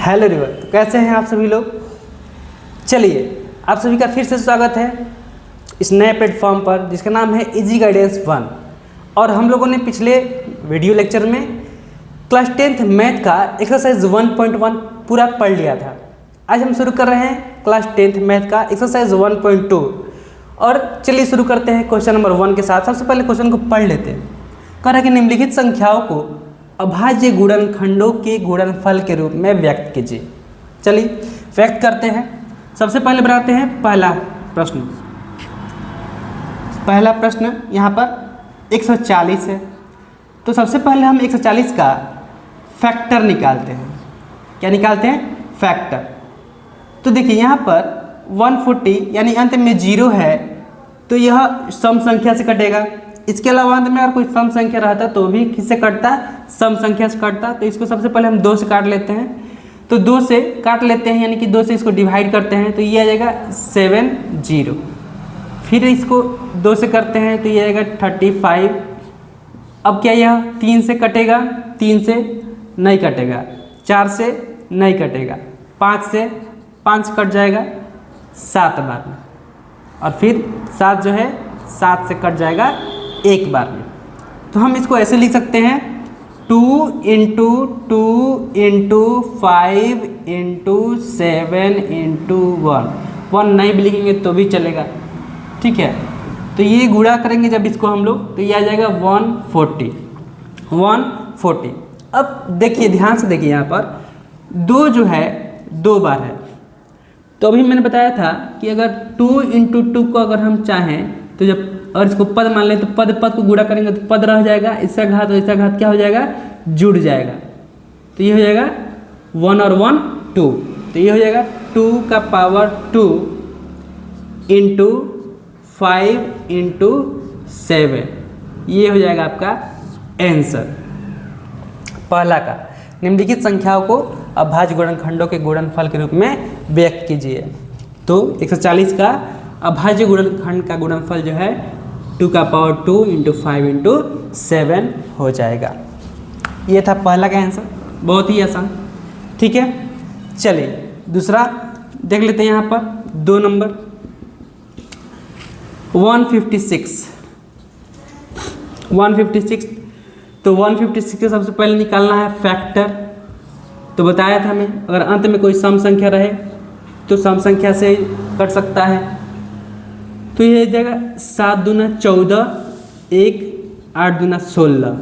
Hello everyone, तो कैसे हैं आप सभी लोग। चलिए आप सभी का फिर से स्वागत है इस नए प्लेटफॉर्म पर जिसका नाम है इजी गाइडेंस 1। और हम लोगों ने पिछले वीडियो लेक्चर में क्लास 10th मैथ का एक्सरसाइज 1.1 पूरा पढ़ लिया था। आज हम शुरू कर रहे हैं क्लास 10th मैथ का एक्सरसाइज 1.2। और चलिए शुरू करते हैं क्वेश्चन नंबर 1 के साथ। सबसे पहले क्वेश्चन को पढ़ लेते हैं। कह रहा है कि निम्नलिखित संख्याओं को अभाज्य गुणनखंडों के गुणनफल के रूप में व्यक्त कीजिए। चलिए व्यक्त करते हैं। सबसे पहले बनाते हैं पहला प्रश्न। पहला प्रश्न यहाँ पर 140 है, तो सबसे पहले हम 140 का फैक्टर निकालते हैं। क्या निकालते हैं? फैक्टर। तो देखिए यहाँ पर 140 यानी अंत में 0 है, तो यह सम संख्या से कटेगा। इसके अलावा अंत में अगर कोई सम संख्या रहता तो भी किससे कटता? सम संख्या से कटता। तो इसको सबसे पहले हम 2 से काट लेते हैं। तो 2 से काट लेते हैं यानी कि 2 से इसको डिवाइड करते हैं, तो ये आ जाएगा 70। फिर इसको 2 से करते हैं तो ये आएगा 35। अब क्या यह 3 से कटेगा? 3 से नहीं कटेगा। 4 से नहीं कटेगा। 5 से 5 कट जाएगा 7 बार में। और फिर 7 जो है 7 से कट जाएगा एक बार में। तो हम इसको ऐसे लिख सकते हैं 2 × 2 × 5 × 7 × 1। 1 नहीं भी लिखेंगे तो भी चलेगा, ठीक है। तो ये गुणा करेंगे जब इसको हम लोग, तो ये आ जाएगा 140। अब देखिए ध्यान से देखिए, यहाँ पर 2 जो है 2 बार है। तो अभी मैंने बताया था कि अगर 2 × 2 को अगर हम चाहें तो जब और इसको पद मान लें तो पद को गुणा करेंगे तो पद रह जाएगा, इसका घात और इसका घात क्या हो जाएगा? जुड़ जाएगा। तो ये हो जाएगा 1 और 1 2। तो ये हो जाएगा 2 का पावर 2 × 5 × 7। ये हो जाएगा आपका आंसर पहला का। निम्नलिखित संख्याओं को अभाज्य गुणनखंडों के गुणनफल के रूप में व्यक्त कीजिए। तो 140 का अभाज्य गुणनखंड का गुणनफल जो है 2 का पावर 2 × 5 × 7 हो जाएगा। ये था पहला का आंसर, बहुत ही आसान, ठीक है। चलिए दूसरा देख लेते हैं। यहाँ पर 2 नंबर 156। तो 156 के सबसे पहले निकालना है फैक्टर। तो बताया था मैं, अगर अंत में कोई सम संख्या रहे तो सम संख्या से कट सकता है। तो ये जाएगा 7 दूना 14, 1 8 दूना 16।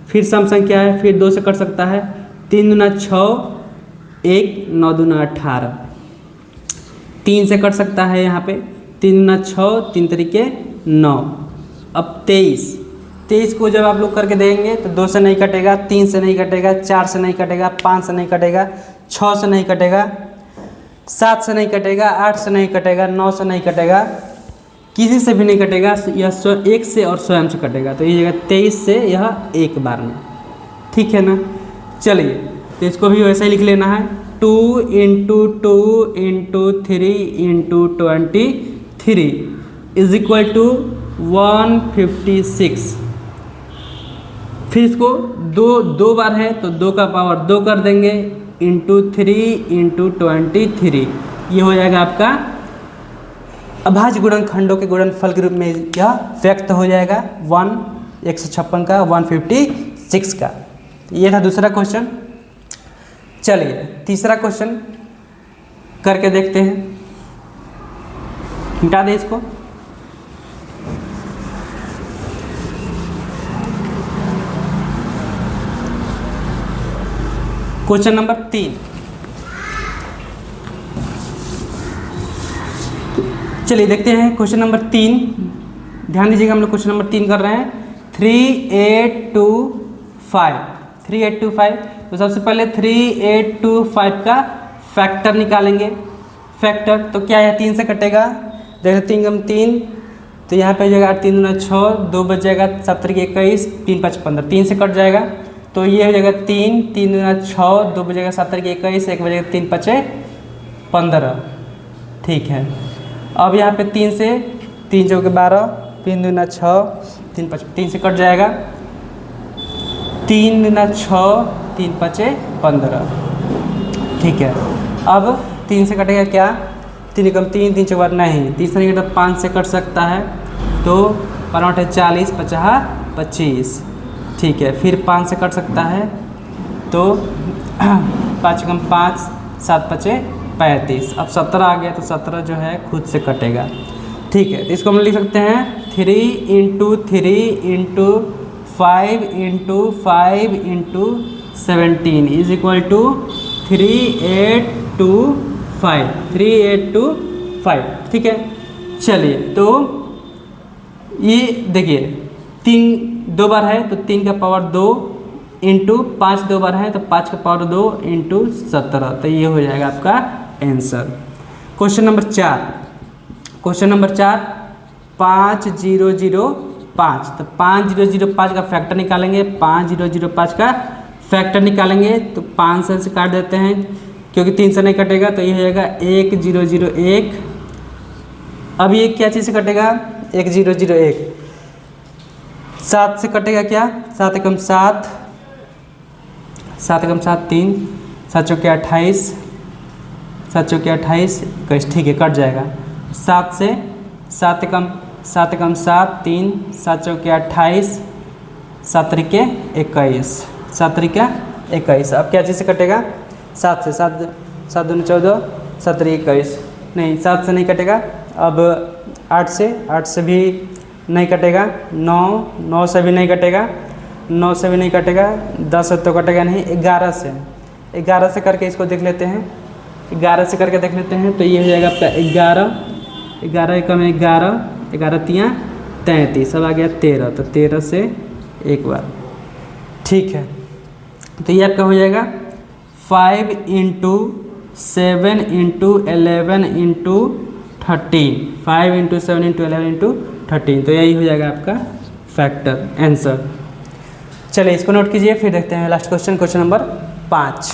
फिर सम संख्या है, फिर 2 से कट सकता है। 3 दूना 6, 1 9 दूना 18। 3 से कट सकता है यहाँ पे। 3 दूना 6, 3 तरीके 9। अब 23 को जब आप लोग करके देंगे तो 2 से नहीं कटेगा, 3 से नहीं कटेगा, 4 से नहीं कटेगा, 5 से नहीं कटेगा, 6 से नहीं कटेगा, 7 से नहीं कटेगा, 8 से नहीं कटेगा, 9 से नहीं कटेगा, किसी से भी नहीं कटेगा। यह 1 से और स्वयं से कटेगा। तो ये जगह 23 से यह एक बार में, ठीक है ना। चलिए तो इसको भी वैसे ही लिख लेना है 2 × 2 × 3 × 23 = 156। फिर इसको 2 बार है तो 2 का पावर 2 कर देंगे × 3 × 23। ये हो जाएगा आपका अभाज्य गुणनखंडों के गुणनफल के रूप में यह व्यक्त हो जाएगा 156 का 156 का। ये था दूसरा क्वेश्चन। चलिए तीसरा क्वेश्चन करके देखते हैं। मिटा दें इसको। Question number 3। चलिए देखते हैं क्वेश्चन नंबर 3। ध्यान दीजिएगा, हम लोग क्वेश्चन नंबर 3 कर रहे हैं। 3825। तो सबसे पहले 3825 का फैक्टर निकालेंगे। फैक्टर तो क्या है? 3 से कटेगा। देखते 3 × 3, तो यहाँ पे जाएगा 3 दूना 6, 2 बच जाएगा 7 × 21, 3 × 5 = 15। 3 से कट जाएगा तो ये हो जाएगा 3 दूना 6, 2 बजेगा 7 × 21, 1 बजेगा 3 × 5 = 15, ठीक है। अब यहाँ पे 3 से 3 × 12, 3 दूना 6, 3 × 5 3 से कट जाएगा। 3 दूना 6, 3 × 5 = 15। ठीक है। अब 3 से कटेगा क्या, 3 कम 3, 3 चौक नहीं, 3 से नहीं कटा 5 से कट सकता है, तो 5 है 40, 50 25, ठीक है। फिर 5 से कट सकता है, तो 5 कम 5, 7 5 35। अब 17 आ गया, तो 17 जो है खुद से कटेगा, ठीक है। तो इसको हम लिख सकते हैं 3 × 3 × 5 × 5 × 17 इज इक्वल टू 3825, 3825, ठीक है। चलिए, तो ये देखिए 3 2 बार है, तो 3 का पावर 2 इंटू 5 2 बार है, तो 5 का पावर 2 इंटू 17, तो ये हो जाएगा आपका answer. Question number 4, question number 4 5005, तो 5005 का फैक्टर निकालेंगे, 5005 का फैक्टर निकालेंगे, तो 5 से काट देते हैं क्योंकि 3 से नहीं कटेगा, तो ये हो जाएगा 1001। अब ये क्या चीज़ से कटेगा, 1001, 7 से कटेगा क्या, 7 एकम 7, 7 एकम 7 3, 7 चौके 28, 7 चौके 28 21, ठीक है, कट जाएगा। 7 से 7 एकम 7 3, 7 चौके 28, 7 त्रिके 21, 7 त्रिका 21। अब क्या चीज़ से कटेगा, 7 से, 7 दूनी 14, 7 त्रिक 21, नहीं 7 से नहीं कटेगा। अब 8 से भी नहीं कटेगा, 9 से भी नहीं कटेगा, 9 से भी नहीं कटेगा, 10 से तो कटेगा नहीं, 11 से करके इसको देख लेते हैं, 11 से करके देख लेते हैं, तो ये हो जाएगा आपका 11 एकम 11, 11 तियाँ 33, अब आ गया 13, तो 13 से एक बार, ठीक है। तो ये आपका हो जाएगा 5 × 7 × 11 × 13, 5 × 7 × 11 × 13, तो यही हो जाएगा आपका फैक्टर आंसर। चलिए इसको नोट कीजिए, फिर देखते हैं लास्ट क्वेश्चन, क्वेश्चन नंबर 5।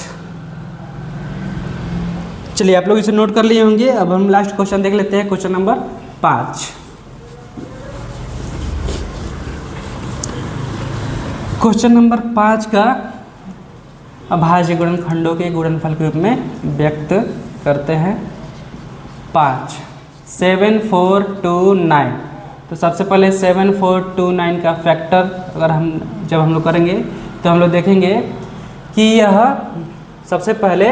चलिए आप लोग इसे नोट कर लिए होंगे। अब हम लास्ट क्वेश्चन देख लेते हैं, क्वेश्चन नंबर 5। क्वेश्चन नंबर 5 का अभाज्य गुणनखंडों के गुणनफल के रूप में व्यक्त करते हैं। 5 7 4 2 9, तो सबसे पहले 7 4 2 9 का फैक्टर अगर जब हम लोग करेंगे तो हम लोग देखेंगे कि यह सबसे पहले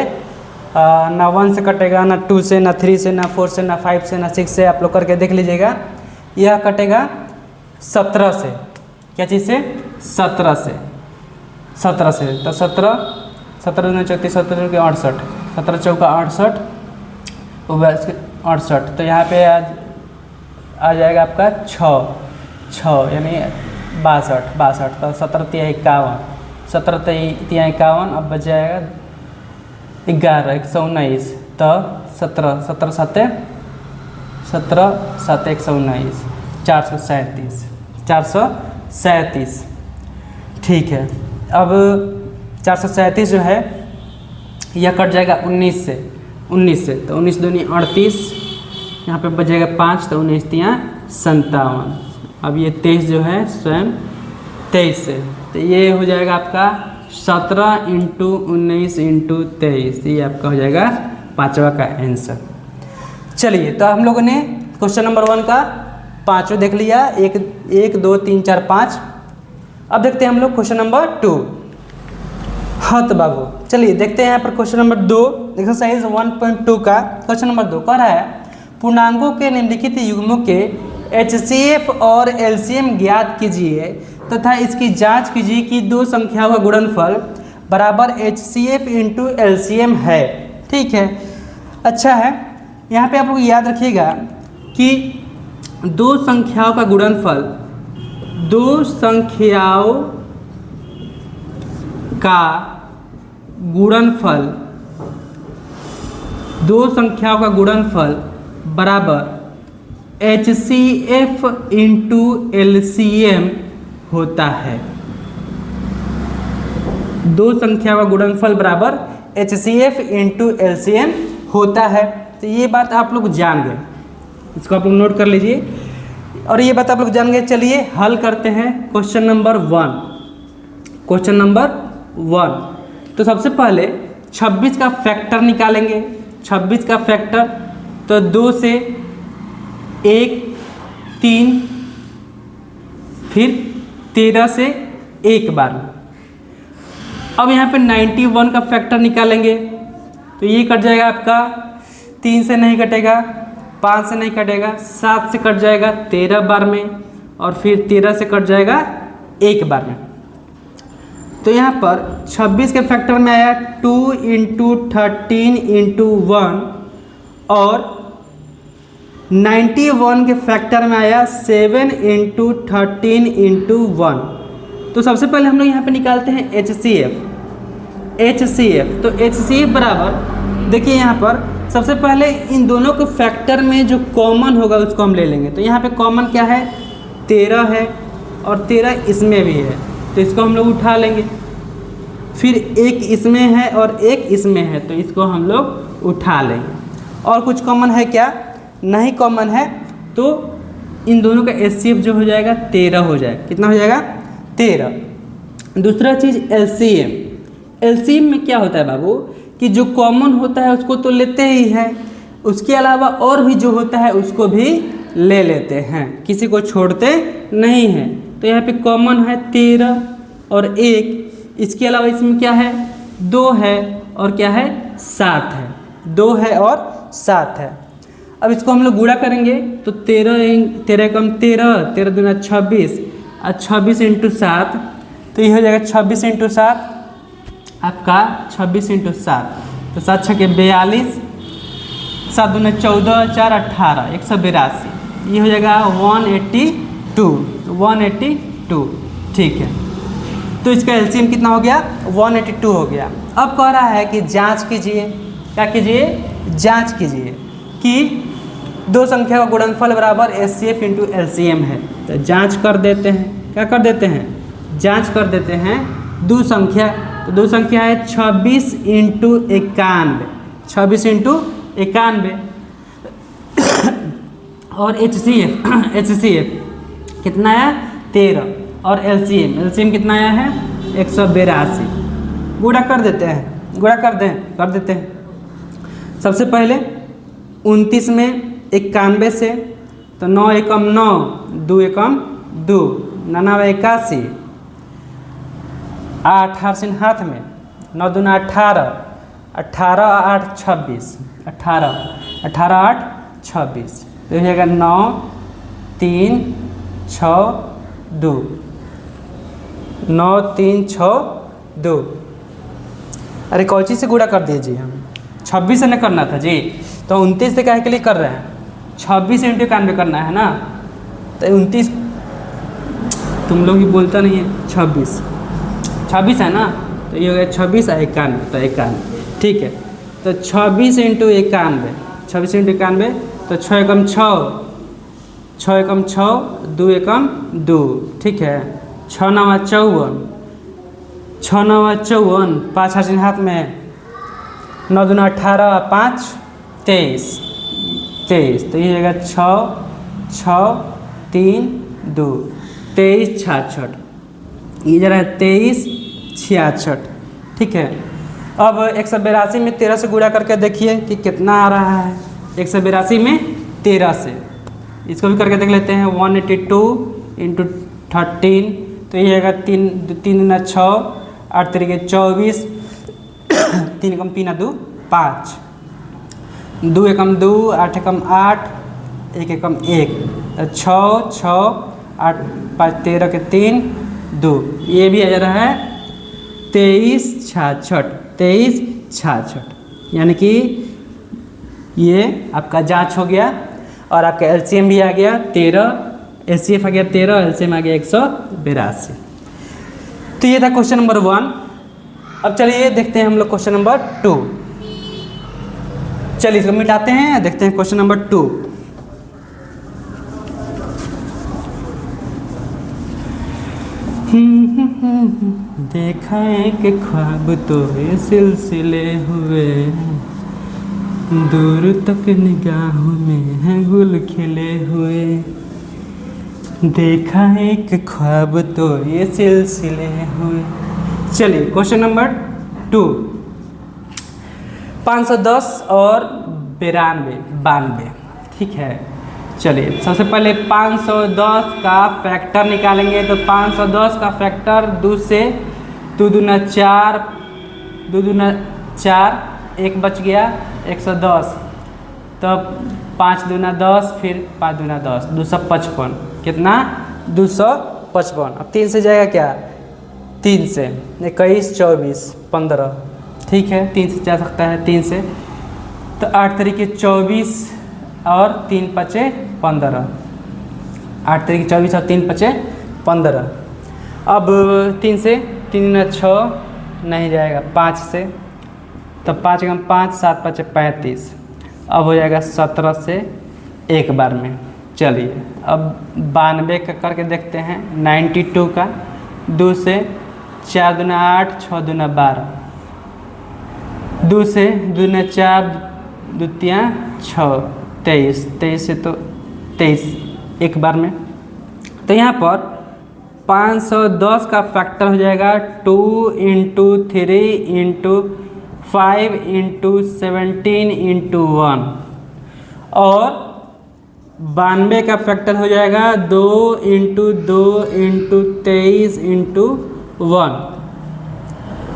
ना 1 से कटेगा, ना 2 से, ना 3 से, ना 4 से, ना 5 से, ना 6 से। आप लोग करके देख लीजिएगा। यह कटेगा 17 से, क्या चीज़ से, 17 से, तो 17 17 34, 17 के 68, 17 चौका 68, 68, तो यहाँ पे आ जाएगा आपका 6 यानी 62, तो 17 तिया 51, 17 तिया 51, अब बच जाएगा 11 119, तो 17 7 119, 437, ठीक है। अब 437 जो है यह कट जाएगा 19 से, तो 19 दूनी 38, यहाँ पे बचेगा 5, तो 19 तिया 57। अब ये 23 जो है स्वयं 23 से, तो ये हो जाएगा आपका 17 × 19 × 23, ये आपका हो जाएगा 5वां का आंसर। चलिए, तो हम लोगों ने क्वेश्चन नंबर 1 का 5 देख लिया, 1 2 3 4 5। अब देखते हैं हम लोग क्वेश्चन नंबर 2। हाँ तो बाबू चलिए देखते हैं यहाँ पर क्वेश्चन नंबर 2, एक्सरसाइज 1.2 का क्वेश्चन नंबर 2 कह रहा है पूर्णांकों के निम्नलिखित युग्मों के HCF और LCM ज्ञात कीजिए तथा इसकी जांच कीजिए कि दो संख्याओं का गुणनफल बराबर HCF × LCM है। ठीक है, अच्छा है। यहाँ पे आप लोग याद रखिएगा कि दो संख्याओं का गुणनफल, दो संख्याओं का गुणनफल, दो संख्याओं का गुणनफल बराबर HCF × LCM होता है। दो संख्याओं का गुणनफल बराबर HCF × LCM होता है। तो ये बात आप लोग जान गए, इसको आप लोग नोट कर लीजिए और ये बात आप लोग जान गए। चलिए हल करते हैं क्वेश्चन नंबर 1। क्वेश्चन नंबर 1, तो सबसे पहले 26 का फैक्टर निकालेंगे। 26 का फैक्टर तो 2 से 1 3, फिर 13 से एक बार। अब यहाँ पे 91 का फैक्टर निकालेंगे तो ये कट जाएगा आपका, 3 से नहीं कटेगा, 5 से नहीं कटेगा, 7 से कट जाएगा 13 बार में, और फिर 13 से कट जाएगा एक बार में। तो यहाँ पर 26 के फैक्टर में आया 2 × 13 × 1, और 91 के फैक्टर में आया 7 × 13 × 1। तो सबसे पहले हम लोग यहाँ पे निकालते हैं HCF। तो HCF बराबर, देखिए यहाँ पर सबसे पहले इन दोनों के फैक्टर में जो कॉमन होगा उसको हम ले लेंगे। तो यहाँ पे कॉमन क्या है, 13 है, और 13 इसमें भी है, तो इसको हम लोग उठा लेंगे। फिर एक इसमें है और एक इसमें है, तो इसको हम लोग उठा लेंगे। और कुछ कॉमन है क्या, नहीं कॉमन है, तो इन दोनों का HCF जो हो जाएगा 13 हो जाएगा। कितना हो जाएगा, 13। दूसरा चीज़ LCM में क्या होता है बाबू, कि जो कॉमन होता है उसको तो लेते ही है, उसके अलावा और भी जो होता है उसको भी ले लेते हैं, किसी को छोड़ते नहीं हैं। तो यहाँ पे कॉमन है 13 और 1, इसके अलावा इसमें क्या है, 2 है और क्या है, 7 है, 2 है और 7 है। अब इसको हम लोग गुणा करेंगे तो 13 कम 13 दूना 26, और 26 × 7, तो ये हो जाएगा 26 × 7 आपका, 26 × 7, तो 7 छके 42, 7 दूना 14, 4 18, 182, ये हो जाएगा 182। ठीक है, तो इसका LCM कितना हो गया, 182 हो गया। अब कह रहा है कि जांच कीजिए, क्या कीजिए, जांच कीजिए कि दो संख्या का गुणनफल बराबर HCF × LCM है। तो जांच कर देते हैं, क्या कर देते हैं, जांच कर देते हैं दो संख्या। तो दो संख्या है 26 × 91, 26 × 91, और HCF कितना आया, 13, और LCM कितना आया है, 182। गुणा कर देते हैं, गुणा कर देते हैं। सबसे पहले 29 में 91 से, तो 9 एकम 9, 2 एकम 2, 99 81, 8 सिन हाथ में, 9 दूना 18, 18 8 26, 18 8 26, तो हो जाएगा 9 3 6 2, 9 3 6 2। अरे कौची से गुणा कर दीजिए, हम 26 से न करना था जी, तो 29 से काहे के लिए कर रहे हैं, 26 × 91 करना है ना। तो 29, तुम लोग ही बोलता नहीं है, 26 है ना, तो ये हो गया 26 और 91, तो 91। ठीक है, तो 26 × 91, 26 × 91, तो 6 एकम 6, 6 एकम 6, 2 एकम 2। ठीक है, 6 9 54, 6 9 54, 5 हाथ हाथ में, 9 दूना 18, 5 23, तो ये हो जाएगा 6 6 3 2, 23 66, ये जरा 23 66। ठीक है, अब 182 में 13 से गुणा करके देखिए कि कितना आ रहा है। 182 में 13 से, इसको भी करके देख लेते हैं। 182 × 13, तो ये आएगा 3 दूना 6, 8 3 24, 3 एकम 3 2 5, 2 एकम 2, 8 एकम 8, 1 एकम 1, 6 6 8 5 13 के 3 2, ये भी आ जा रहा है 23 66, यानी कि ये आपका जांच हो गया, और आपका LCM भी आ गया 13, HCF आ गया 13, LCM आ गया 182। तो ये था क्वेश्चन नंबर 1। अब चलिए देखते हैं हम लोग क्वेश्चन नंबर 2। चलिए इसको मिटाते हैं, देखते हैं क्वेश्चन नंबर 2। देखा एक ख्वाब तो ये सिलसिले हुए, दूर तक निगाहों में है गुल खिले हुए। देखा एक ख्वाब तो ये सिलसिले हुए। चलिए क्वेश्चन नंबर 2। 510 और 92, ठीक है। चलिए सबसे पहले 510 का फैक्टर निकालेंगे। तो 510 का फैक्टर 2 से 2 दूना 4, 2 दूना 4, 1 बच गया 110, तब 5 दूना 10, फिर 5 दूना 10, 255। कितना? 255। अब 3 से जाएगा क्या? 3 से 21, 24, 15, ठीक है। 3 से जा सकता है, 3 से तो 8 तरीके 24 और 3 पचे 15, 8 तरीके 24 और 3 पचे 15। अब 3 से 3 दूना 6 नहीं जाएगा, 5 से तो 5 गम 5, 7 पचे 35। अब हो जाएगा 17 से एक बार में। चलिए अब 92 का करके देखते हैं। 92 का 2 से 4 दूना 8, 6 दूना 12, 2 से 2 दूना 4, 2 तिया 6, 23, 23 से तो 23 एक बार में। तो यहाँ पर 510 का फैक्टर हो जाएगा 2 × 3 × 5 × 17 × 1, और 92 का फैक्टर हो जाएगा 2 × 2 × 23 × 1।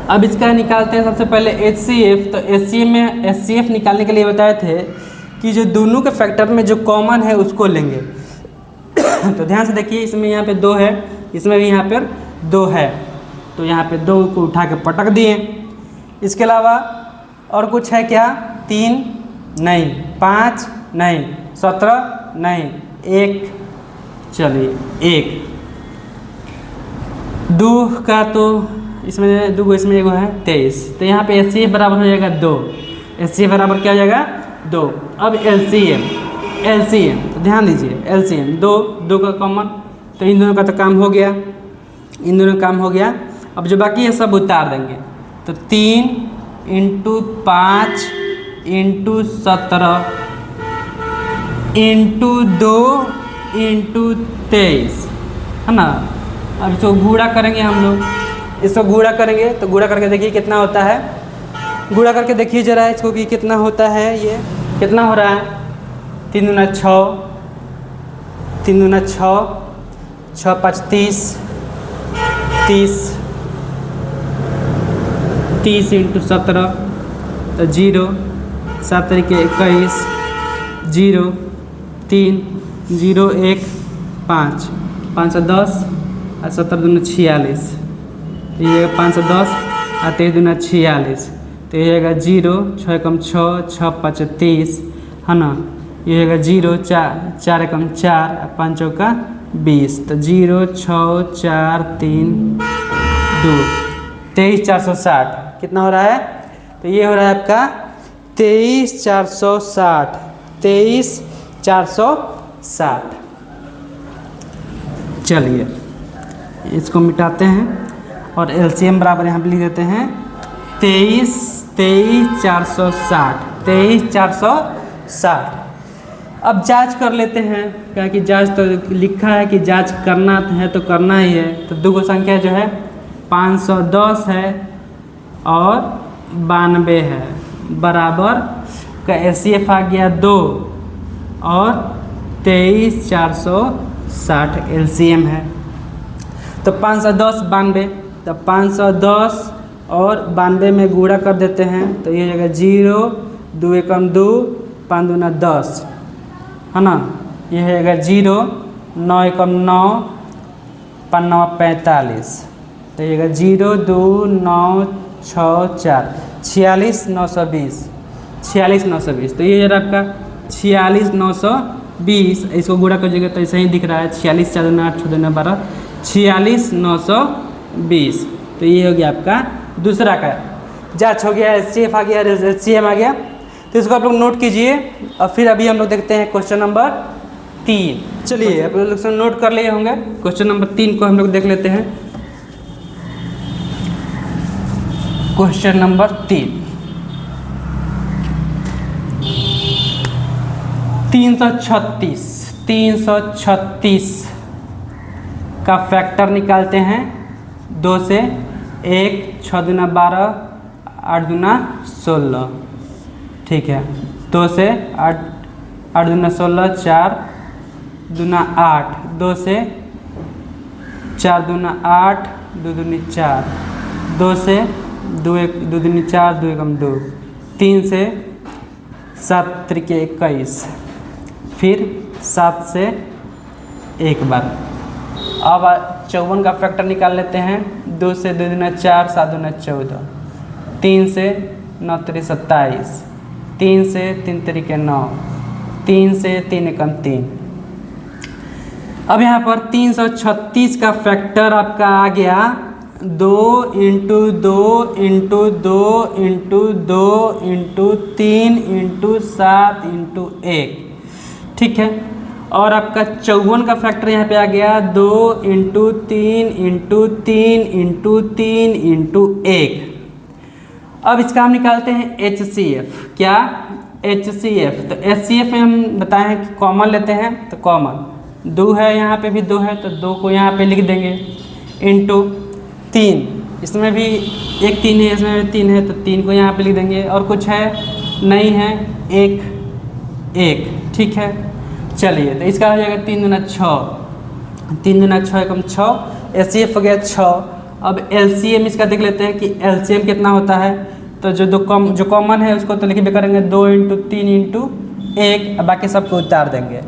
अब इसका निकालते हैं सबसे पहले HCF। तो HCF निकालने के लिए बताए थे कि जो दोनों के फैक्टर में जो कॉमन है उसको लेंगे। तो ध्यान से देखिए, इसमें यहाँ पे 2 है, इसमें भी यहाँ पर 2 है, तो यहाँ पे 2 को उठा के पटक दिए। इसके अलावा और कुछ है क्या? 3 नहीं, 5 नहीं, 17 नहीं, 1, चलिए 1। 2 का तो इसमें 2 इसमें 1 है 23, तो यहाँ पे HCF बराबर हो जाएगा 2। HCF बराबर क्या हो जाएगा? 2। अब LCM तो ध्यान दीजिए, LCM 2 का कॉमन, तो इन दोनों का तो काम हो गया, इन दोनों का काम हो गया। अब जो बाकी है सब उतार देंगे। तो 3 × 5 × 17 × 2 × 23, है ना। अब इसको गुणा करेंगे हम लोग, इसको गुणा करेंगे तो गुणा करके देखिए कितना होता है। गुणा करके देखिए जरा इसको कि कितना होता है, ये कितना हो रहा है? 3 दूना 6, 3 दूना 6, 6 5 30, 30 × 17 तो 0, 7 तरीके 21, 0 3 0 1 5, 510 और 17 दूना 46, ये 510 और 23 दूना 46, तो ये होगा 0, 6 कम 6, 6 5 30, है ना। ये होगा 0, 4 कम 4 और 5 का 20, तो 0 6 4 3 2, 23,460 कितना हो रहा है? तो ये हो रहा है आपका 23,460, 23,460। चलिए इसको मिटाते हैं और LCM बराबर यहाँ पे लिख देते हैं 23,460, 23,460। अब जांच कर लेते हैं, क्या कि जांच तो लिखा है कि जांच करना है तो करना ही है। तो दो गो संख्या जो है 510 है और 92 है, बराबर का HCF आ गया 2 और 23,460 LCM है। तो 510 92, तो 510 और 92 में गुणा कर देते हैं तो ये हो जाएगा 0, 2 एकम 2, 5 दूना 10, है ना। ये होगा 0, 9 एकम 9, 5 9 45, तो ये होगा 0 2 9 6 4, 46,920, 46,920। तो ये जरा आपका 46,920, इसको गुणा करिएगा तो ऐसा ही दिख रहा है 46 4 दूना 8 6 दूना 12, 46,920। तो ये हो गया आपका दूसरा का जांच हो गया, HCF आ गया, LCM आ गया। तो इसको आप लोग नोट कीजिए और फिर अभी हम लोग देखते हैं क्वेश्चन नंबर 3। चलिए आप लोग नोट कर लिए होंगे, क्वेश्चन नंबर 3 को हम लोग देख लेते हैं। क्वेश्चन नंबर 3, 336 का फैक्टर निकालते हैं 2 से 1, 6 दूना 12, 8 दूना 16, ठीक है। 2 से 8, 8 दूना 16, 4 दूना 8, 2 से 4 दूना 8, 2 दूनी 4, 2 से 2 दूनी 4, 2 एकम 2, 3 से 7 त्रिके 21, फिर 7 से एक बार। अब 54 का फैक्टर निकाल लेते हैं। 2 से 2 दूना 4, 7 दूना 14, 3 से 9 त्रिक 27, 3 से 3 त्रिके 9, 3 से 3 एकम 3। अब यहाँ पर 336 का फैक्टर आपका आ गया 2 into 2 into 2 into 2 into 3 into 7 into 1, ठीक है। और आपका 54 का फैक्टर यहाँ पे आ गया 2 इंटू 3 इंटू 3 इंटू 3 इंटू 1। अब इसका हम निकालते हैं HCF। क्या? HCF। तो HCF में हम बताए हैं कि कॉमन लेते हैं, तो कॉमन 2 है, यहाँ पे भी 2 है, तो 2 को यहाँ पे लिख देंगे, इंटू 3, इसमें भी एक 3 है, इसमें भी 3 है, तो 3 को यहाँ पे लिख देंगे। और कुछ है? नहीं है, 1, ठीक है। चलिए, तो इसका हो जाएगा 3 दूना 6, 3 दूना 6 एकम 6, HCF हो गया 6। अब LCM इसका देख लेते हैं कि LCM कितना होता है। तो जो कॉमन है उसको तो लिखबे करेंगे 2 इंटू 3 इंटू 1, बाकी सबको उतार देंगे।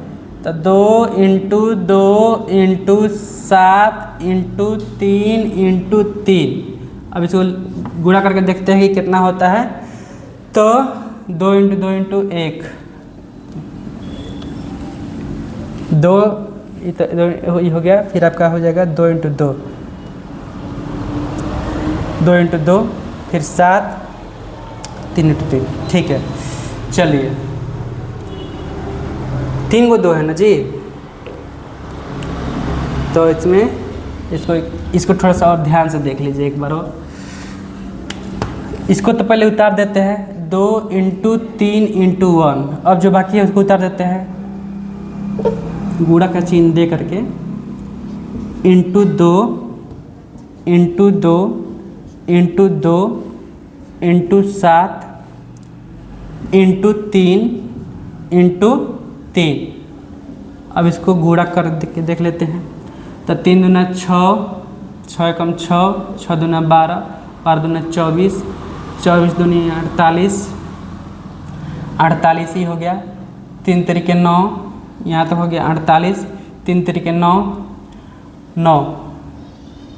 तो 2 इंटू 2 इंटू 7 इंटू 3 इंटू 3। अब इसको गुणा करके देखते हैं कि कितना होता है। तो 2 इंटू 2 इंटू 1, 2 हो गया। फिर आपका हो जाएगा 2 इंटू 2, 2 इंटू 2, फिर 7, 3 इंटू 3, ठीक है। चलिए, 3 को 2 है ना जी, तो इसमें इसको थोड़ा सा और ध्यान से देख लीजिए एक बार और। इसको तो पहले उतार देते हैं, 2 इंटू 3 इंटू 1। अब जो बाकी है उसको उतार देते हैं, गुणा का चिन्ह दे करके, into 2 into 2 into 2 into 7 into 3 into 3। अब इसको गुणा कर देख लेते हैं। तो 3 दूना 6, 6 एकम 6, 6 दूना 12, 12 दूना 24, 24 दूनी 48, 48 ही हो गया। 3 तरीके 9, यहाँ तक हो गया 48, 3 तरीके 9, 9,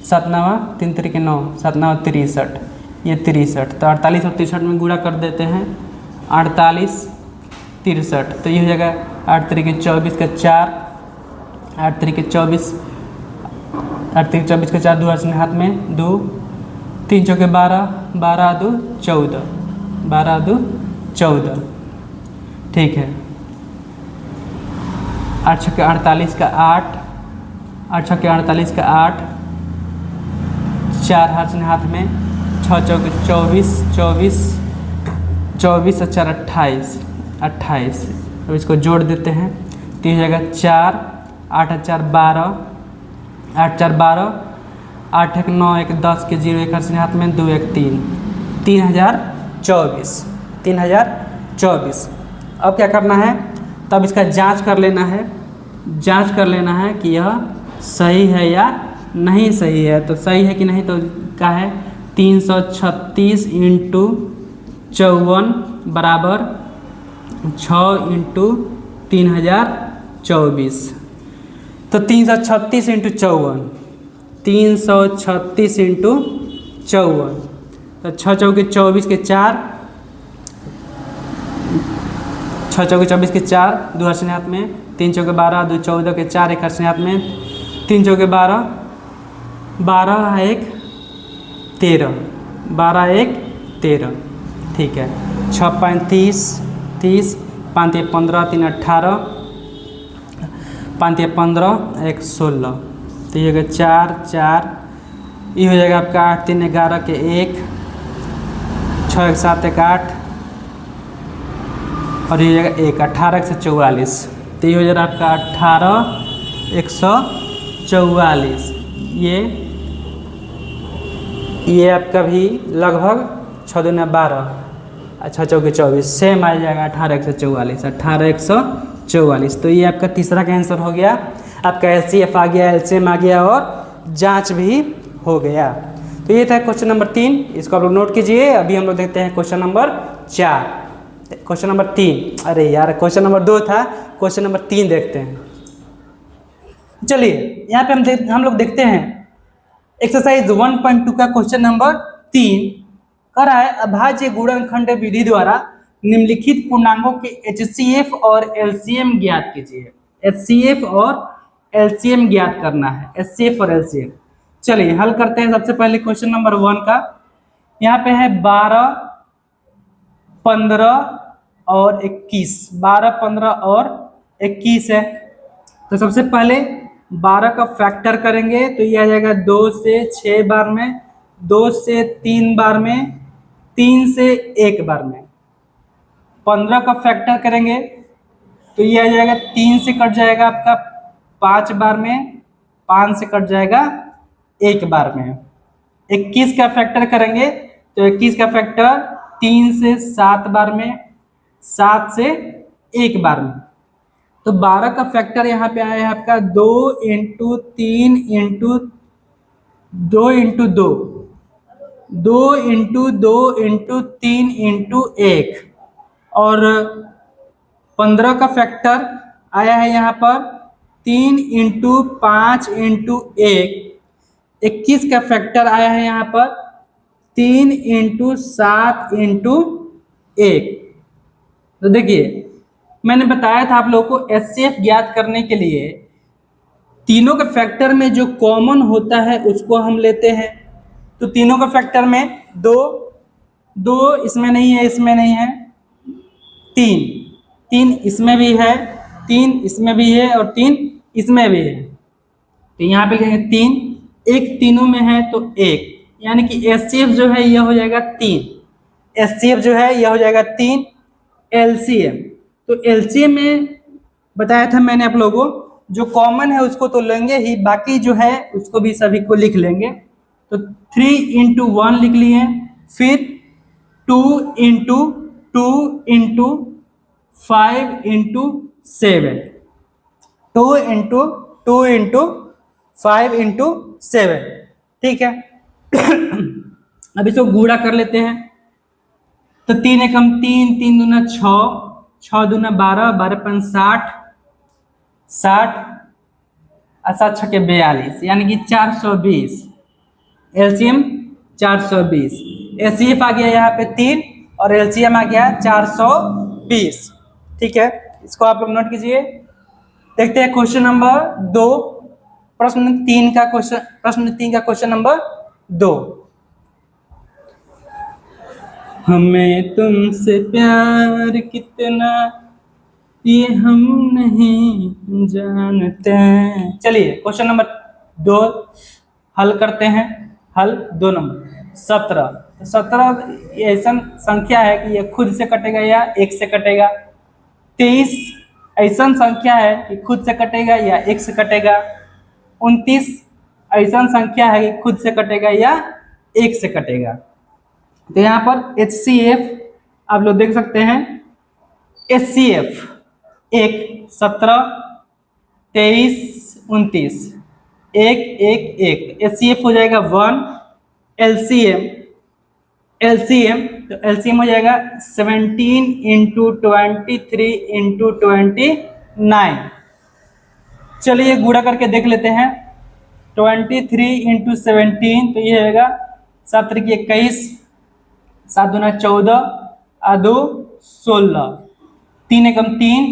7 नवा 3 तरीके 9, 7 नवा 63, ये 63। तो 48 और 63 में गुणा कर देते हैं, 48, 63। तो ये हो जाएगा 8 तरीके 24 का 4, 8 तरीके 24, 8 तरीके 24 का 4, 2 हाथ में 2, 3 चौके 12, 12 2 14, 12 2 14, ठीक है। 8 छक्के 48 का 8, 8 छक्के 48 का 8, 4 हाथ में, 6 चौके 24, 24, 24 और 4 28, 28। अब इसको जोड़ देते हैं, 3 हो जाएगा 4, 8 4 12, 8 4 12, 8 1 9 1 10 के 0 1 हाथ में, 2 1 3, 3024, 3024। अब क्या करना है? तब इसका जांच कर लेना है, कि यह सही है या नहीं सही है। तो सही है कि नहीं, तो क्या है? 336 इंटू 54 बराबर 6 इंटू 3024। तो 336 इंटू 54, 336 इंटू 54, तो 6 चौके 24 के 4, 6 चौके 24 के 4, 2 हाथ में, 3 चौके 12, 2 14 के 4, 1 हाथ में, 3 चौके 12, 12 1 13, 12 1 13, ठीक है। 6 5 30, 30, 5 1 15, 3 18, 5 1 15, 1 16। तो ये हो गया 4 4, ये हो जाएगा आपका 8 3 11 के 1, 6 1 7 1 8, और ये हो जाएगा 1 18 144। तो ये हो जाएगा आपका 18 144। ये आपका भी लगभग 6 दूना 12, अच्छा 24, सेम आ जाएगा 18 144, 18 144। तो ये आपका तीसरा का आंसर हो गया। आपका एचसीएफ आ गया, एलसीएम आ गया और जांच भी हो गया। तो ये था क्वेश्चन नंबर 3, इसको आप लोग नोट कीजिए। अभी हम लोग देखते हैं क्वेश्चन नंबर 4, क्वेश्चन नंबर 3। अरे यार क्वेश्चन नंबर 2 था, क्वेश्चन नंबर 3 देखते हैं। चलिए यहाँ पे हम लोग देखते हैं एक्सरसाइज 1.2 का क्वेश्चन नंबर 3 कर रहा है। अभाज्य गुणनखंड विधि द्वारा निम्नलिखित पूर्णांकों के एचसीएफ और एलसीएम ज्ञात कीजिए। एचसीएफ और एलसीएम ज्ञात करना है, एचसीएफ और एलसीएम। चलिए हल करते हैं। सबसे पहले क्वेश्चन नंबर 1 का यहाँ पे है 12, 15 और 21, 12, 15 और 21 है। तो सबसे पहले 12 का फैक्टर करेंगे तो ये आ जाएगा 2 से 6 बार में, 2 से 3 बार में, 3 से 1 बार में। 15 का फैक्टर करेंगे तो ये आ जाएगा 3 से कट जाएगा आपका 5 बार में, 5 से कट जाएगा 1 बार में। 21 का फैक्टर करेंगे तो 21 का फैक्टर 3 से 7 बार में, 7 से 1 बार में। तो 12 का फैक्टर यहाँ पे आया है आपका 2 × 3 × 2 × 2, 2 × 2 × 3 × 1। और 15 का फैक्टर आया है यहाँ पर 3 × 5 × 1। 21 का फैक्टर आया है यहाँ पर 3 × 7 × 1। तो देखिए मैंने बताया था आप लोगों को एचसीएफ ज्ञात करने के लिए तीनों के फैक्टर में जो कॉमन होता है उसको हम लेते हैं। तो तीनों का फैक्टर में 2, 2 इसमें नहीं है, इसमें नहीं है, 3, 3 इसमें भी है, 3 इसमें भी है और 3 इसमें भी है। तो यहाँ पे लिखेंगे 3, 1 तीनों में है तो 1, यानी कि एचसीएफ जो है यह हो जाएगा 3, एचसीएफ जो है यह हो जाएगा 3। एलसीएम, तो एलसीएम में बताया था मैंने आप लोगों को जो कॉमन है उसको तो लेंगे ही, बाकी जो है उसको भी सभी को लिख लेंगे। तो 3 × 1 लिख लिए, फिर 2 × 2 × 5 × 7, 2 × 2 × 5 × 7, ठीक है। अब इसको गुणा कर लेते हैं। तो 3 एकम 3, 3 दूना 6, 6 दूना 12, 12 × 5 60, 60 और 7 छक्के 42, यानी कि 420। एलसीएम 420, एचसीएफ आ गया यहाँ पे 3 और एलसीएम आ गया 420, ठीक है। इसको आप लोग नोट कीजिए। देखते हैं क्वेश्चन नंबर 2, प्रश्न 3 का क्वेश्चन नंबर 2। हमें तुमसे प्यार कितना ये हम नहीं जानते। चलिए क्वेश्चन नंबर 2 हल करते हैं। हल 2 नंबर 17। 17 ऐसा संख्या है कि यह खुद से कटेगा या 1 से कटेगा। 23 ऐसा संख्या है कि खुद से कटेगा या 1 से कटेगा। 29 ऐसा संख्या है कि खुद से कटेगा या 1 से कटेगा। तो यहाँ पर एचसीएफ आप लोग देख सकते हैं। एचसीएफ 1, 17, 23, 29, 1, 1, 1, एचसीएफ हो जाएगा 1। एलसीएम तो एलसीएम हो जाएगा 17 × 23 × 29। चलिए गुणा करके देख लेते हैं। 23 × 17 तो ये होगा 7 × 21, 7 दूना 14, 2 16, 3 एकम 3,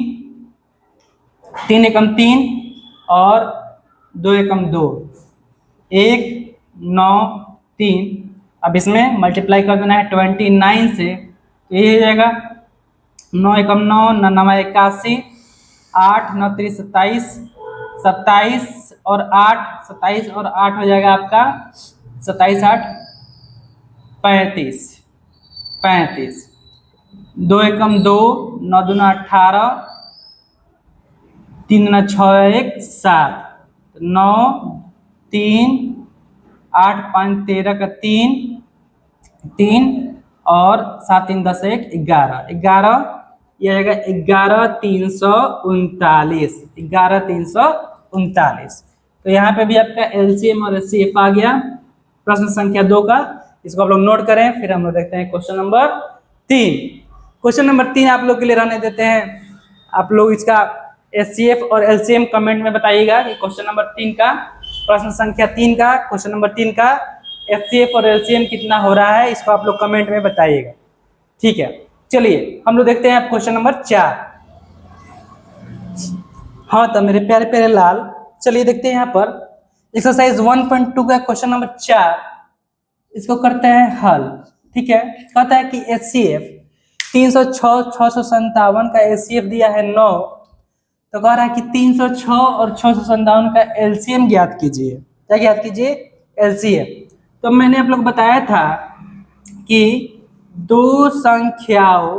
3 एकम 3 और 2 एकम 2, 1 9 3। अब इसमें मल्टीप्लाई कर देना है 29 से, तो ये हो जाएगा 9 एकम 9, 9 9 81, 8 9 3 27, 27 और 8, 27 और 8 हो जाएगा आपका 27 8 35, 35, 2 एकम 2, 9 दूना 18, 3 दूना 6 1 7, 9 3 8 5 13 का 3 3 और 7 3 10 1 11, 11 ये आएगा 11,339, 11,339। तो यहाँ पे भी आपका एलसीएम और एचसीएफ आ गया प्रश्न संख्या 2 का। इसको आप लोग नोट करें। फिर हम लोग देखते हैं क्वेश्चन नंबर 3। क्वेश्चन नंबर 3 आप लोग के लिए रहने देते हैं। आप लोग इसका एचसीएफ और एलसीएम कमेंट में बताइएगा कि क्वेश्चन नंबर 3 का, प्रश्न संख्या 3 का, क्वेश्चन नंबर 3 का एचसीएफ और एलसीएम कितना हो रहा है, इसको आप लोग कमेंट में बताइएगा। ठीक है, चलिए हम लोग देखते हैं क्वेश्चन नंबर 4। हाँ तो मेरे प्यारे प्यारे लाल, चलिए देखते हैं यहाँ पर एक्सरसाइज 1.2 का क्वेश्चन नंबर 4। इसको करते हैं हल। ठीक है, कहता है कि एचसीएफ 306,657 का एचसीएफ दिया है 9, तो कह रहा है कि 306 और 657 का एलसीएम ज्ञात कीजिए। क्या ज्ञात कीजिए? एलसीएम। तो मैंने आप लोग बताया था कि दो संख्याओं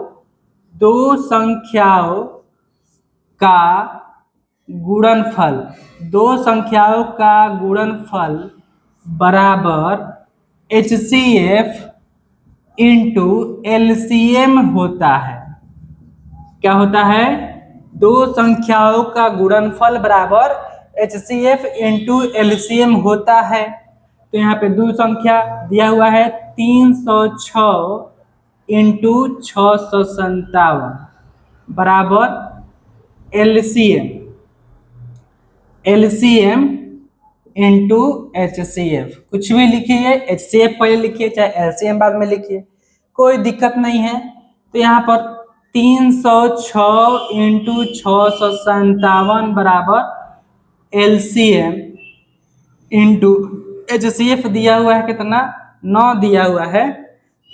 का गुणनफल, दो संख्याओं का गुणनफल बराबर HCF इंटू एलसीएम होता है। क्या होता है? दो संख्याओं का गुणनफल बराबर HCF इंटू एलसीएम होता है। तो यहाँ पे दो संख्या दिया हुआ है 306 इंटू 657 बराबर एलसीएम इंटू HCF। कुछ भी लिखिए, HCF पहले लिखिए चाहे एलसीएम बाद में लिखिए, कोई दिक्कत नहीं है। तो यहाँ पर 306 इंटू 657 बराबर एलसीएम इंटू HCF दिया हुआ है कितना? 9 दिया हुआ है।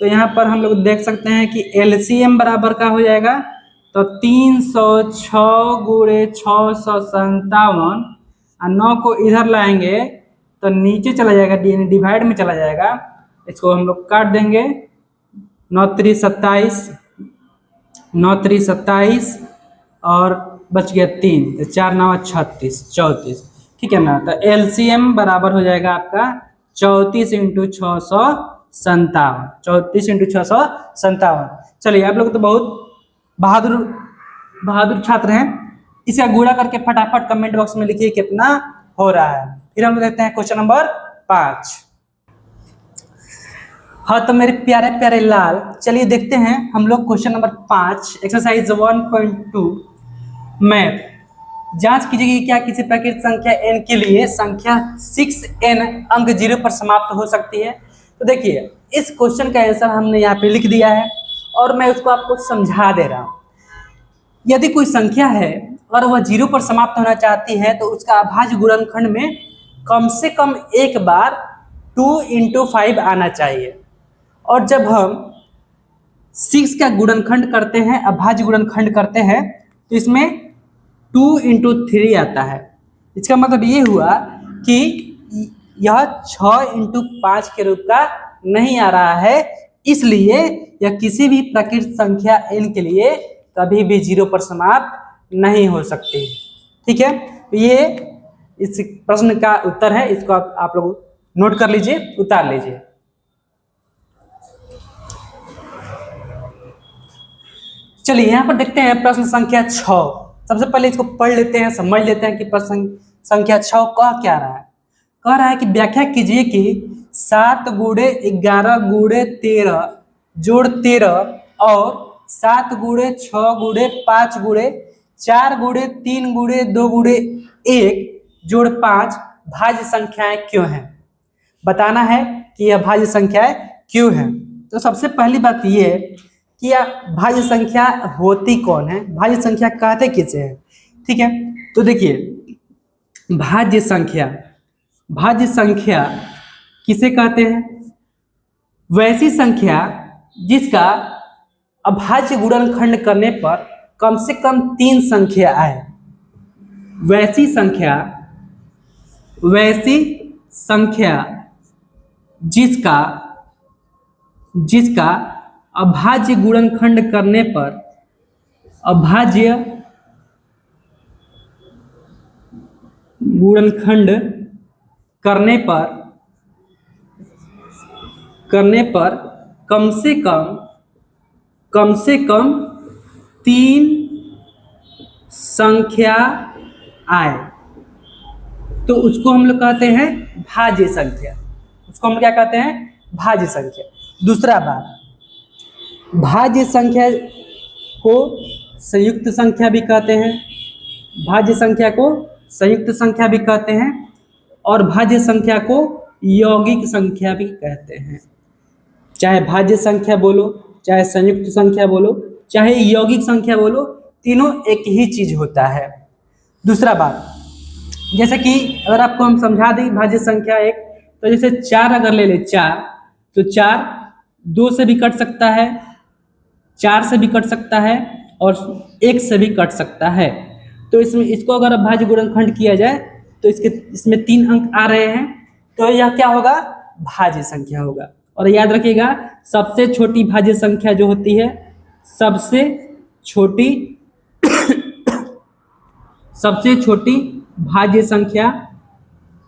तो यहाँ पर हम लोग देख सकते हैं कि एलसीएम बराबर का हो जाएगा, तो 306 गुणे 657 और 9 को इधर लाएंगे तो नीचे चला जाएगा, डिवाइड में चला जाएगा। इसको हम लोग काट देंगे, 9 3 27, 9 3 27 और बच गया 3, तो 4 9 36 34। ठीक है ना, तो एलसीएम बराबर हो जाएगा आपका 34 इंटू 657, 34 इंटू 657। चलिए, आप लोग तो बहुत बहादुर छात्र हैं। इसका गुणा करके फटाफट कमेंट बॉक्स में लिखिए कितना हो रहा है। फिर हम देखते हैं क्वेश्चन नंबर 5। हाँ तो मेरे प्यारे प्यारे लाल, चलिए देखते हैं हम लोग क्वेश्चन नंबर 5 एक्सरसाइज 1.2 मैथ। जांच कीजिए कि क्या किसी प्राकृतिक संख्या n के लिए संख्या 6n अंक 0 पर समाप्त हो सकती है। तो देखिए, इस क्वेश्चन का आंसर हमने यहाँ पे लिख दिया है और मैं उसको आपको समझा दे रहा हूँ। यदि कोई संख्या है और वह 0 पर समाप्त होना चाहती है तो उसका अभाज्य गुणनखंड में कम से कम एक बार 2 × 5 आना चाहिए। और जब हम 6 का गुणनखंड करते हैं, अभाज्य गुणनखंड करते हैं, तो इसमें 2 × 3 आता है। इसका मतलब ये हुआ कि यह 6 × 5 के रूप का नहीं आ रहा है, इसलिए यह किसी भी प्राकृतिक संख्या n के लिए कभी भी 0 पर समाप्त नहीं हो सकती। ठीक है, तो ये इस प्रश्न का उत्तर है। इसको आप लोग नोट कर लीजिए, उतार लीजिए। चलिए यहाँ पर देखते हैं प्रश्न संख्या 6। सबसे पहले इसको पढ़ लेते हैं, समझ लेते हैं कि प्रश्न संख्या 6 कह क्या रहा है। कह रहा है कि व्याख्या कीजिए कि 7 गुणे 11 गुणे 13 जोड़ 13 और 7 गुणे 6 गुणे 5 गुणे 4 गुणे 3 गुणे 2 गुणे 1 जोड़ 5 भाज्य संख्याएं क्यों हैं। बताना है कि यह भाज्य संख्याएं क्यों हैं। तो सबसे पहली बात ये कि यह भाज्य संख्या होती कौन है, भाज्य संख्या कहते किसे हैं। ठीक है, तो देखिए, भाज्य संख्या किसे कहते हैं? वैसी संख्या जिसका अभाज्य गुणनखंड करने पर कम से कम 3 संख्या आए। वैसी संख्या जिसका अभाज्य गुणनखंड करने पर कम से कम कम से कम 3 संख्या आए तो उसको हम लोग कहते हैं भाज्य संख्या। उसको हम क्या कहते हैं? भाज्य संख्या। दूसरा बात, भाज्य संख्या को संयुक्त संख्या भी कहते हैं, भाज्य संख्या को संयुक्त संख्या भी कहते हैं, और भाज्य संख्या को यौगिक संख्या भी कहते हैं। चाहे भाज्य संख्या बोलो, चाहे संयुक्त संख्या बोलो, चाहे यौगिक संख्या बोलो, तीनों एक ही चीज होता है। दूसरा बात, जैसे कि अगर आपको हम समझा दें भाज्य संख्या एक, तो जैसे 4 अगर ले ले 4, तो 4 2 से भी कट सकता है, 4 से भी कट सकता है, और 1 से भी कट सकता है। तो इसमें इसको अगर भाज्य गुणनखंड किया जाए तो इसमें 3 अंक आ रहे हैं, तो यह क्या होगा? भाज्य संख्या होगा। और याद रखिएगा, सबसे छोटी भाज्य संख्या जो होती है, सबसे छोटी सबसे छोटी भाज्य संख्या,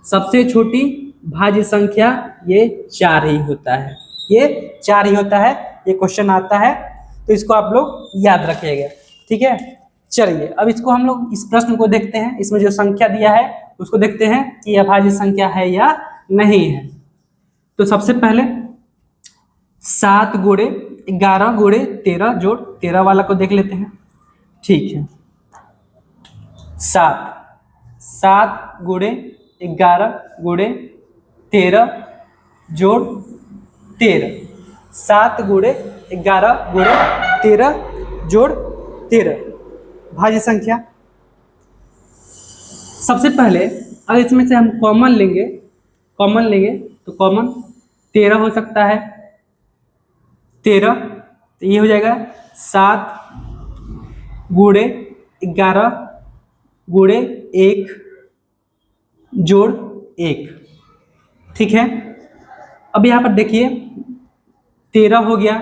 सबसे छोटी भाज्य संख्या ये 4 ही होता है। ये 4 ही होता है। ये क्वेश्चन आता है तो इसको आप लोग याद रखिएगा, ठीक है। चलिए अब इसको हम लोग इस प्रश्न को देखते हैं। इसमें जो संख्या दिया है उसको देखते हैं कि यह भाज्य संख्या है या नहीं है। तो सबसे पहले 7 गुणे 11 गुणे 13 जोड़ 13 वाला को देख लेते हैं, ठीक है। 7 गुणे 11 गुणे 13 जोड़ 13, 7 गुणे 11 गुणे 13 जोड़ 13 भाज्य संख्या। सबसे पहले अगर इसमें से हम कॉमन लेंगे तो कॉमन 13 हो सकता है, 13, तो ये हो जाएगा 7 गुणे 11 गुणे 1 जोड़ 1, ठीक है। अब यहाँ पर देखिए 13 हो गया,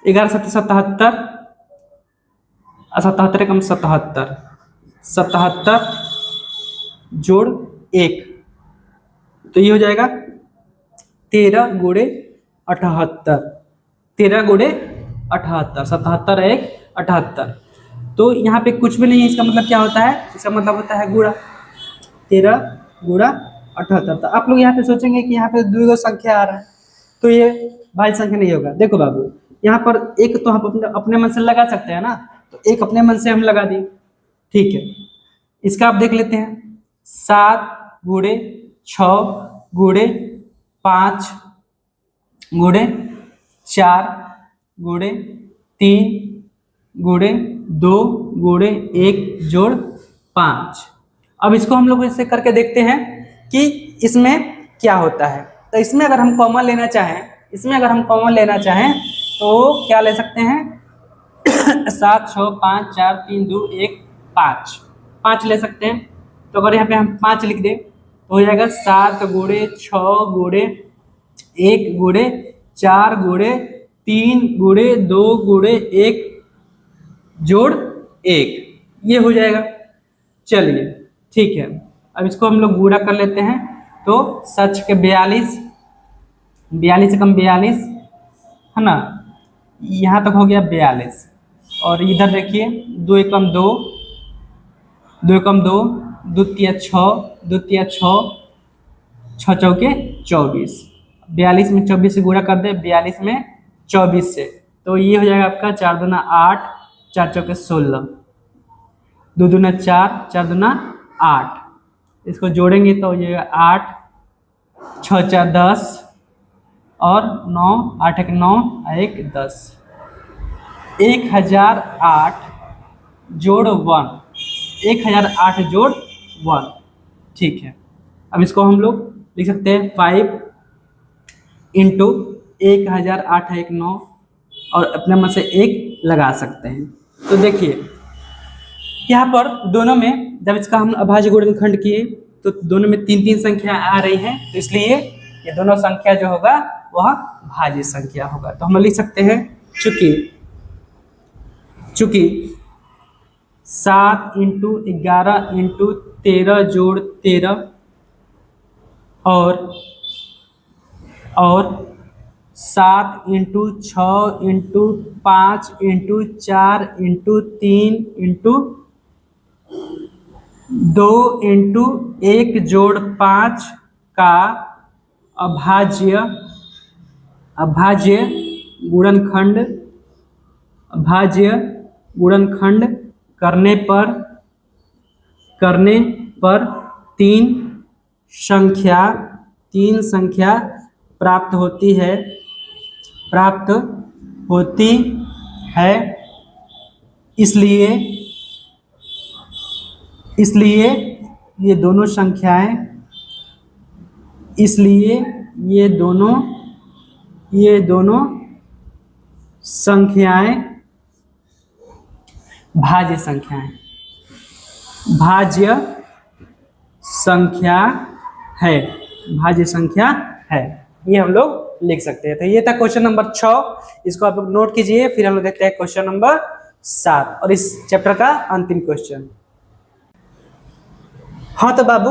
11 7 77, 77 कम 77, 77 जोड़ 1, तो ये हो जाएगा 13 गुणे 78, 13 गुणे 78, 77 1 78। तो यहाँ पे कुछ भी नहीं है, इसका मतलब क्या होता है? इसका मतलब होता है गुणा, 13 गुणा 78। तो आप लोग यहाँ पे सोचेंगे कि यहाँ पे 2 संख्या आ रहा है, तो ये भाज्य संख्या नहीं होगा। देखो बाबू, यहाँ पर एक तो हम अपने मन से लगा सकते हैं ना, तो एक अपने मन से हम लगा दिए, ठीक है। इसका आप देख लेते हैं, 7 गुणे 6 गुणे 5 गुणे 4 गुणे 3 गुणे 2 गुणे 1 जोड़ 5। अब इसको हम लोग ऐसे करके देखते हैं कि इसमें क्या होता है। तो इसमें अगर हम कॉमन लेना चाहें तो क्या ले सकते हैं? 7 6 5 4 3 2 1 5 ले सकते हैं। तो अगर यहाँ पे हम 5 लिख दें तो हो जाएगा 7 गुणे 6 गुणे 1 गुणे 4 गुणे 3 गुणे 2 गुणे 1 जोड़ 1, ये हो जाएगा। चलिए ठीक है, अब इसको हम लोग गुणा कर लेते हैं। तो 7 के 42, 42 से कम 42 है ना, यहाँ तक हो गया 42। और इधर देखिए 2 एकम 2, 2 एकम 2, 2 तिया 6, 2 तिया 6, 6 चौके 24, 42 में 24 से गुणा कर दे, 42 में 24 से, तो ये हो जाएगा आपका 4 दूना 8, 4 चौके 16, 2 दूना 4, 4 दूना 8। इसको जोड़ेंगे तो ये 8, 6 4 10 और 9, 8 1 9, 1 10, 1008 जोड़ 1, 1008 जोड़ 1, ठीक है। अब इसको हम लोग लिख सकते हैं 5 इंटू 1008 1 9, और अपने मन से 1 लगा सकते हैं। तो देखिए यहाँ पर दोनों में जब इसका हम अभाज्य गुणनखंड किए तो दोनों में 3 संख्या आ रही हैं, तो इसलिए ये दोनों संख्या जो होगा वह भाज्य संख्या होगा। तो हम लिख सकते हैं चूंकि 7 इंटू 11 इंटू 13 जोड़ 13 और 7 into 6 into 5 into 4 into 3 into 2 into 1 जोड़ 5 का अभाज्य गुणनखंड करने पर तीन संख्या प्राप्त होती है। इसलिए ये दोनों संख्याएं भाज्य संख्या है। ये हम लोग लिख सकते हैं। तो ये था क्वेश्चन नंबर 6, इसको आप लोग नोट कीजिए। फिर हम लोग देखते हैं क्वेश्चन नंबर 7 और इस चैप्टर का अंतिम क्वेश्चन। हाँ तो बाबू,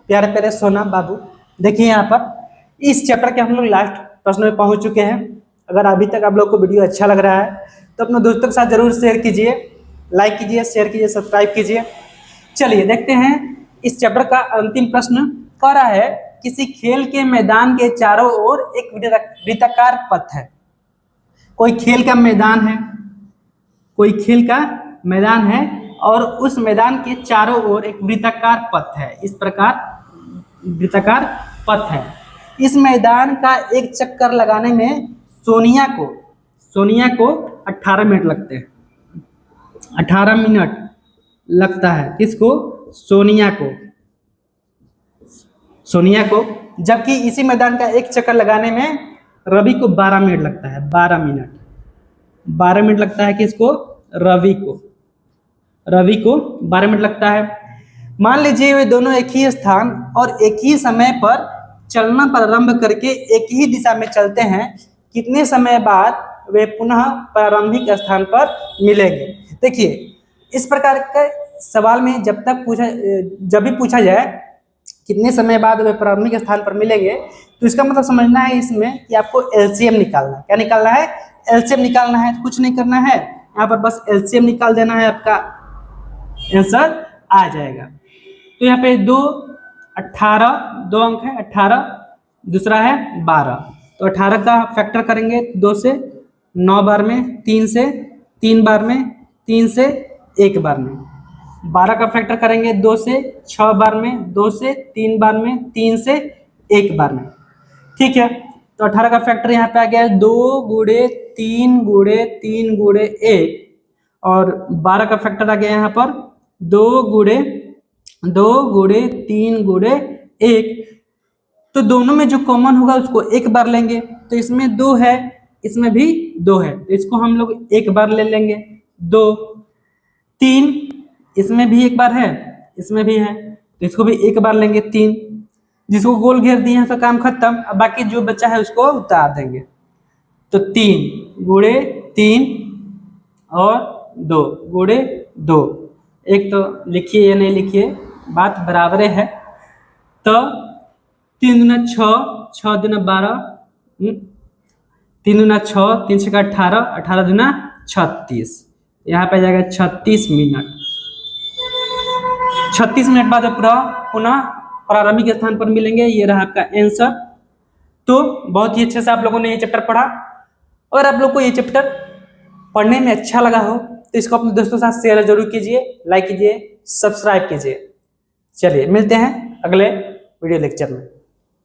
प्यारे प्यारे सोना बाबू, देखिए यहाँ पर इस चैप्टर के हम लोग लास्ट प्रश्न में पहुंच चुके हैं। अगर अभी तक आप लोग को वीडियो अच्छा लग रहा है तो अपने दोस्तों के साथ जरूर शेयर कीजिए, लाइक कीजिए, शेयर कीजिए, सब्सक्राइब कीजिए। चलिए देखते हैं इस चैप्टर का अंतिम प्रश्न। कह रहा है किसी खेल के मैदान के चारों ओर एक वृत्ताकार पथ है। कोई खेल का मैदान है और उस मैदान के चारों ओर एक वृत्ताकार पथ है। इस प्रकार वृत्ताकार पथ है। इस मैदान का एक चक्कर लगाने में सोनिया को 18 मिनट लगते हैं। 18 मिनट लगता है किसको? सोनिया को। जबकि इसी मैदान का एक चक्कर लगाने में रवि को 12 मिनट लगता है। 12 मिनट लगता है किसको? रवि को 12 मिनट लगता है। मान लीजिए वे दोनों एक ही स्थान और एक ही समय पर चलना प्रारंभ करके एक ही दिशा में चलते हैं। कितने समय बाद वे पुनः प्रारंभिक स्थान पर मिलेंगे? देखिए, इस प्रकार के सवाल में जब भी पूछा जाए कितने समय बाद वे प्रारंभिक स्थान पर मिलेंगे, तो इसका मतलब समझना है इसमें कि आपको एलसीएम निकालना है। क्या निकालना है? एलसीएम निकालना है। कुछ नहीं करना है, यहाँ पर बस एलसीएम निकाल देना है, आपका आंसर आ जाएगा। तो यहाँ पे 2 अंक है, 18, दूसरा है 12। तो 18 का फैक्टर करेंगे 2 से 9 बार में, 3 से 3 बार में, 3 से 1 बार में। 12 का फैक्टर करेंगे 2 से 6 बार में, 2 से 3 बार में, 3 से 1 बार में। ठीक है, तो 18 का फैक्टर यहाँ पे आ गया 2 गुणे 3 गुणे 3 गुणे 1, और 12 का फैक्टर आ गया यहाँ पर 2 गुणे 3 गुणे 1। तो दोनों में जो कॉमन होगा उसको एक बार लेंगे। तो इसमें 2 है, इसमें भी 2 है, तो इसको हम लोग एक बार ले लेंगे 2। 3 इसमें भी एक बार है, इसमें भी है, तो इसको भी एक बार लेंगे 3। जिसको गोल घेर दिए हैं तो काम खत्म। अब बाकी जो बचा है उसको उतार देंगे। तो 3 गुणे 3 और 2 गुणे 2। एक तो लिखिए या नहीं लिखिए, बात बराबर है। तो 3 दूना 6, 6 दूना 12, 3 दूना 6, 3 6 18, 18 दूना 36। यहाँ पे जाएगा 36 मिनट। 36 मिनट बाद पुनः प्रारंभिक स्थान पर मिलेंगे। ये रहा आपका आंसर। तो बहुत ही अच्छे से आप लोगों ने ये चैप्टर पढ़ा। अगर आप लोग को ये चैप्टर पढ़ने में अच्छा लगा हो तो इसको अपने दोस्तों के साथ शेयर जरूर कीजिए, लाइक कीजिए, सब्सक्राइब कीजिए। चलिए मिलते हैं अगले वीडियो लेक्चर में।